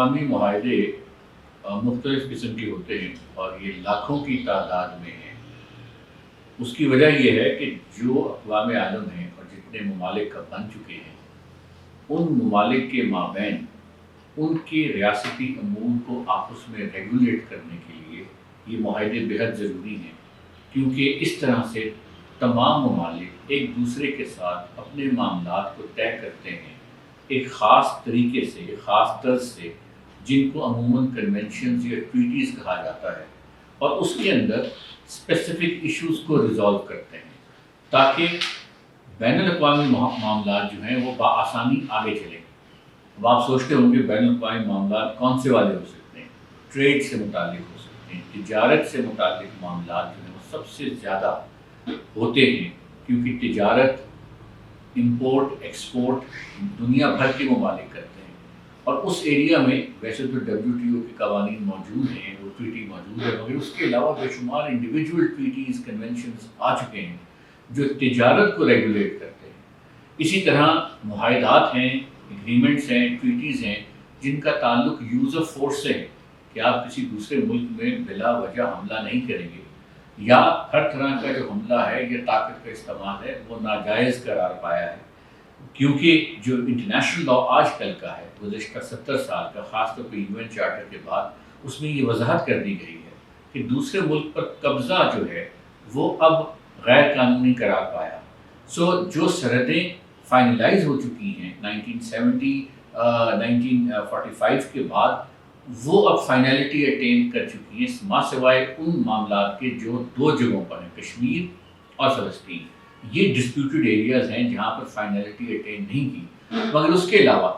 الاقوامی معاہدے مختلف قسم کے ہوتے ہیں اور یہ لاکھوں کی تعداد میں ہیں۔ اس کی وجہ یہ ہے کہ جو اقوام عالم ہیں اور جتنے ممالک کا بن چکے ہیں، ان ممالک کے مابین ان کے ریاستی امور کو آپس میں ریگولیٹ کرنے کے لیے یہ معاہدے بہت ضروری ہیں، کیونکہ اس طرح سے تمام ممالک ایک دوسرے کے ساتھ اپنے معاملات کو طے کرتے ہیں ایک خاص طریقے سے، ایک خاص طرز سے، جن کو عموماً کنونشنز یا ٹریٹیز کہا جاتا ہے، اور اس کے اندر اسپیسیفک ایشوز کو ریزالو کرتے ہیں تاکہ بین الاقوامی معاملات جو ہیں وہ بآسانی آگے چلیں۔ اب آپ سوچتے ہوں کہ بین الاقوامی معاملات کون سے والے ہو سکتے ہیں؟ ٹریڈ سے متعلق ہو سکتے ہیں، تجارت سے متعلق معاملات جو ہیں وہ سب سے زیادہ ہوتے ہیں، کیونکہ تجارت امپورٹ ایکسپورٹ دنیا بھر کے ممالک کرتے ہیں، اور اس ایریا میں ویسے تو WTO کے قوانین موجود ہیں، وہ ٹریٹی موجود ہے، مگر اس کے علاوہ بے شمار انڈیویجول ٹریٹیز کنونشنز آ چکے ہیں جو تجارت کو ریگولیٹ کرتے ہیں۔ اسی طرح معاہدات ہیں، اگریمنٹس ہیں، ٹریٹیز ہیں جن کا تعلق یوز آف فورس سے ہے کہ آپ کسی دوسرے ملک میں بلا وجہ حملہ نہیں کریں گے، یا ہر طرح کا جو حملہ ہے یا طاقت کا استعمال ہے وہ ناجائز قرار پایا ہے، کیونکہ جو انٹرنیشنل لا آج کل کا ہے گزشتہ 70 سال کا، خاص طور پہ UN چارٹر کے بعد، اس میں یہ وضاحت کر دی گئی ہے کہ دوسرے ملک پر قبضہ جو ہے وہ اب غیر قانونی قرار پایا۔ جو سرحدیں فائنلائز ہو چکی ہیں 1945 کے بعد، وہ اب فائنلٹی اٹین کر چکی ہیں، ماں سوائے ان معاملات کے جو دو جگہوں پر ہیں، کشمیر اور فلسطین۔ یہ ڈسپیوٹڈ ایریاز ہیں جہاں پر فائنلٹی اٹین نہیں کی، مگر اس کے علاوہ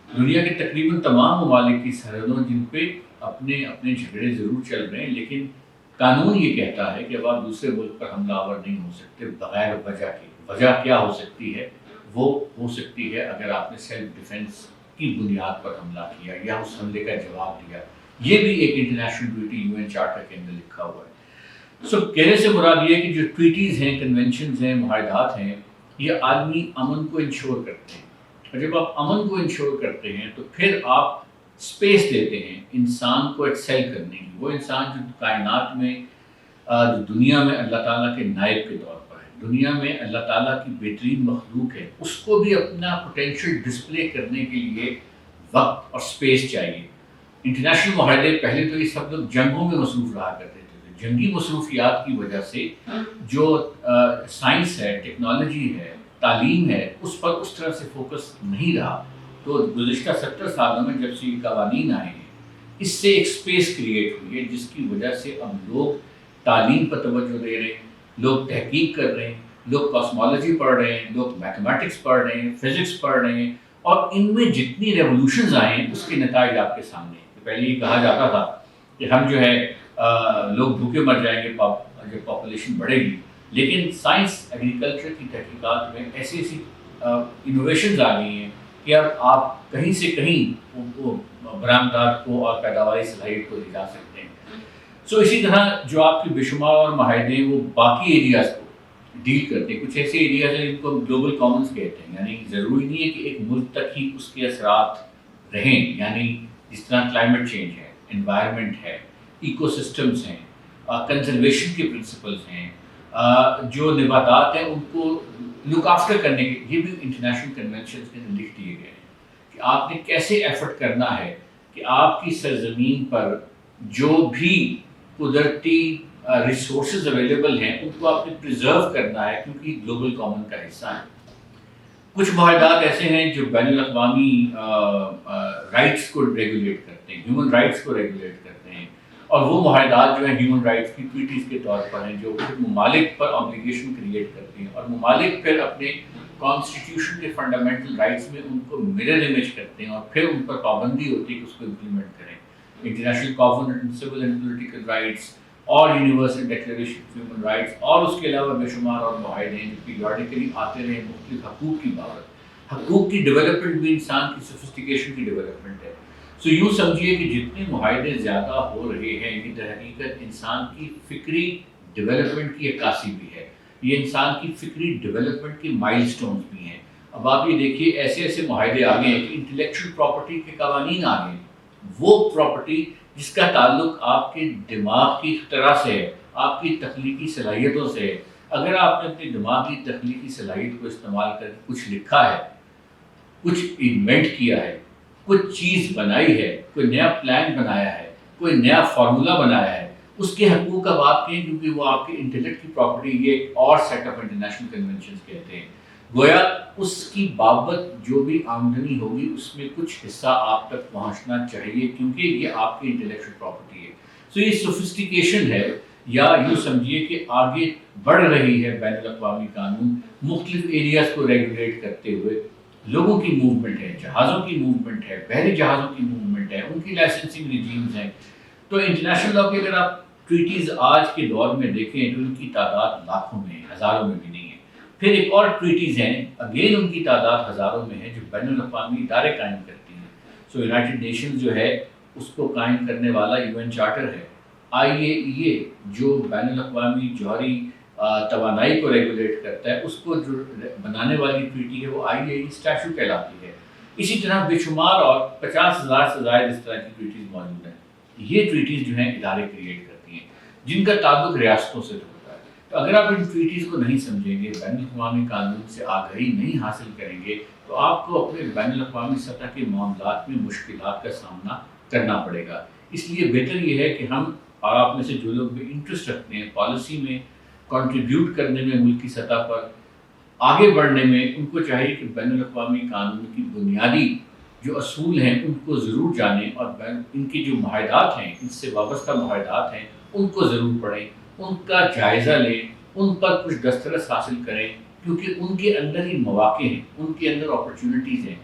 دنیا کے تقریباً تمام ممالک کی سرحدوں جن پہ اپنے اپنے جھگڑے ضرور چل رہے ہیں، لیکن قانون یہ کہتا ہے کہ اب آپ دوسرے ملک پر حملہ آور نہیں ہو سکتے بغیر وجہ کے۔ وجہ کیا ہو سکتی ہے؟ وہ ہو سکتی ہے اگر آپ نے سیلف ڈیفنس کی بنیاد پر حملہ کیا یا اس حملے کا جواب دیا۔ یہ بھی ایک انٹرنیشنل ڈیوٹی UN چارٹر کے اندر لکھا ہوا ہے۔ کہنے سے مراد یہ ہے کہ جو ٹریٹیز ہیں، کنونشنز ہیں، معاہدات ہیں، یہ عالمی امن کو انشور کرتے ہیں، اور جب آپ امن کو انشور کرتے ہیں تو پھر آپ اسپیس دیتے ہیں انسان کو ایکسیل کرنے کی۔ وہ انسان جو کائنات میں، جو دنیا میں اللہ تعالیٰ کے نائب کے طور پر ہے، دنیا میں اللہ تعالیٰ کی بہترین مخلوق ہے، اس کو بھی اپنا پوٹینشیل ڈسپلے کرنے کے لیے وقت اور اسپیس چاہیے۔ انٹرنیشنل معاہدے پہلے تو یہ سب لوگ جنگوں میں مصروف رہا کرتے تھے، جنگی مصروفیات کی وجہ سے جو سائنس ہے، ٹیکنالوجی ہے، تعلیم ہے، اس پر اس طرح سے فوکس نہیں رہا۔ تو گزشتہ 70 سالوں میں جب سے یہ قوانین آئے ہیں، اس سے ایک اسپیس کریٹ ہوئی ہے، جس کی وجہ سے اب لوگ تعلیم پر توجہ دے رہے ہیں، لوگ تحقیق کر رہے ہیں، لوگ کاسمالوجی پڑھ رہے ہیں، لوگ میتھمیٹکس پڑھ رہے ہیں، فزکس پڑھ رہے ہیں، اور ان میں جتنی ریولوشنز آئے ہیں اس کے نتائج آپ کے سامنے ہیں۔ پہلے یہ کہا جاتا تھا کہ ہم جو ہے لوگ بھوکے مر جائیں گے جب پاپولیشن بڑھے گی، لیکن سائنس ایگریکلچر کی تحقیقات میں ایسی ایسی انوویشنز آ گئی ہیں کہ اب آپ کہیں سے کہیں برآمدات کو اور پیداواری صلاحیت کو لے جا سکتے ہیں۔ اسی طرح جو آپ کے بے شمار اور معاہدے وہ باقی ایریاز کو ڈیل کرتے ہیں۔ کچھ ایسے ایریاز ہیں جن کو گلوبل کامنز کہتے ہیں، یعنی ضروری نہیں ہے کہ ایک ملک تک ہی اس کے اثرات رہیں، یعنی جس طرح کلائمیٹ چینج ہے، انوائرمنٹ ہے، ایکو سسٹمز ہیں، کنزرویشن کے پرنسپلز ہیں، جو نباتات ہیں ان کو لک آفٹر کرنے کے، یہ بھی انٹرنیشنل کنونشنز کے اندر لکھ دیے گئے ہیں کہ آپ نے کیسے ایفرٹ کرنا ہے کہ آپ کی سرزمین پر جو بھی قدرتی ریسورسز اویلیبل ہیں ان کو آپ نے پریزرو کرنا ہے، کیونکہ گلوبل کامن کا حصہ ہیں۔ کچھ معاہدات ایسے ہیں جو بین الاقوامی رائٹس کو ریگولیٹ کرتے ہیں، ہیومن رائٹس کو ریگولیٹ کرتے ہیں، اور وہ معاہدات جو ہیں ہیومن رائٹس کی ٹریٹیز کے طور پر ہیں، جو ممالک پر آبلیگیشن کریٹ کرتے ہیں، اور ممالک پھر اپنے کانسٹیٹیوشن کے فنڈامنٹل رائٹس میں ان کو مرر امیج کرتے ہیں، اور پھر ان پر پابندی ہوتی ہے کہ اس کو امپلیمنٹ کریں۔ International Covenant on Civil and Political Rights اور Universal Declaration of Human Rights, اور اس کے علاوہ بے شمار اور معاہدے ہیں جو پیریوڈیکلی آتے رہے مختلف حقوق کی بابت۔ حقوق کی ڈیولپمنٹ بھی انسان کی سوفسٹیکیشن کی ڈیولپمنٹ ہے۔ یوں سمجھیے کہ جتنے معاہدے زیادہ ہو رہے ہیں یہ در حقیقت انسان کی فکری ڈیولپمنٹ کی عکاسی بھی ہے، یہ انسان کی فکری ڈیولپمنٹ کے مائل سٹونز بھی ہیں۔ اب آپ یہ دیکھیے ایسے ایسے معاہدے آ گئے ہیں کہ انٹلیکچوئل پراپرٹی کے قوانین آ گئے ہیں، وہ پراپرٹی جس کا تعلق آپ کے دماغ کی اختراع سے ہے، آپ کی تخلیقی صلاحیتوں سے ہے. اگر آپ نے اپنی دماغی تخلیقی صلاحیت کو استعمال کر کے کچھ لکھا ہے، کچھ انوینٹ کیا ہے، کچھ چیز بنائی ہے، کوئی نیا پلان بنایا ہے، کوئی نیا فارمولا بنایا ہے، اس کے حقوق اب آپ کے ہیں، کیونکہ وہ آپ کے انٹلیکٹ کی پراپرٹی. یہ ایک اور سیٹ آف انٹرنیشنل کنونشنز کہتے ہیں. گویا اس کی بابت جو بھی آمدنی ہوگی اس میں کچھ حصہ آپ تک پہنچنا چاہیے، کیونکہ یہ آپ کی انٹلیکچوئل پراپرٹی ہے. سو یہ سوفسٹیکیشن ہے، یا یوں سمجھیے کہ آگے بڑھ رہی ہے بین الاقوامی قانون مختلف ایریاز کو ریگولیٹ کرتے ہوئے. لوگوں کی موومنٹ ہے، جہازوں کی موومنٹ ہے، بحری جہازوں کی موومنٹ ہے، ان کی لائسنسنگ ریجیمز ہیں. تو انٹرنیشنل لاء کی اگر آپ ٹریٹیز آج کے دور میں دیکھیں تو ان کی تعداد لاکھوں میں ہے، ہزاروں میں بھی نہیں ہے. پھر ایک اور ٹریٹیز ہیں، اگین ان کی تعداد ہزاروں میں ہے، جو بین الاقوامی ادارے قائم کرتی ہیں. سو یونائٹڈ نیشنز جو ہے اس کو قائم کرنے والا یو این چارٹر ہے. آئی اے ای اے جو بین الاقوامی جوہری توانائی کو ریگولیٹ کرتا ہے، اس کو جو بنانے والی ٹریٹی ہے وہ آئی اے ای اسٹیچو کہلاتی ہے. اسی طرح بے شمار اور 50,000 سے زائد اس طرح کی ٹریٹیز موجود ہیں. یہ ٹریٹیز جو ہیں ادارے کریٹ کرتی ہیں جن کا تعلق ریاستوں سے ہوتا ہے. تو اگر آپ ان ٹریٹیز کو نہیں سمجھیں گے، بین الاقوامی قانون سے آگاہی نہیں حاصل کریں گے، تو آپ کو اپنے بین الاقوامی سطح کے معاملات میں مشکلات کا سامنا کرنا پڑے گا. اس لیے بہتر یہ ہے کہ ہم اور آپ میں سے جو لوگ بھی انٹرسٹ رکھتے ہیں پالیسی میں کنٹریبیوٹ کرنے میں، ملک کی سطح پر آگے بڑھنے میں، ان کو چاہیے کہ بین الاقوامی قانون کی بنیادی جو اصول ہیں ان کو ضرور جانیں، اور ان کے جو معاہدات ہیں، ان سے وابستہ معاہدات ہیں، ان کو ضرور پڑھیں، ان کا جائزہ لیں، ان پر کچھ دسترس حاصل کریں، کیونکہ ان کے اندر ہی مواقع ہیں، ان کے اندر اپرچونٹیز ہیں،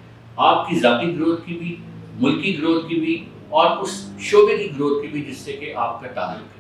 آپ کی ذاتی گروتھ کی بھی، ملکی گروتھ کی بھی، اور اس شعبے کی گروتھ کی بھی جس سے کہ آپ کا تعلق ہے.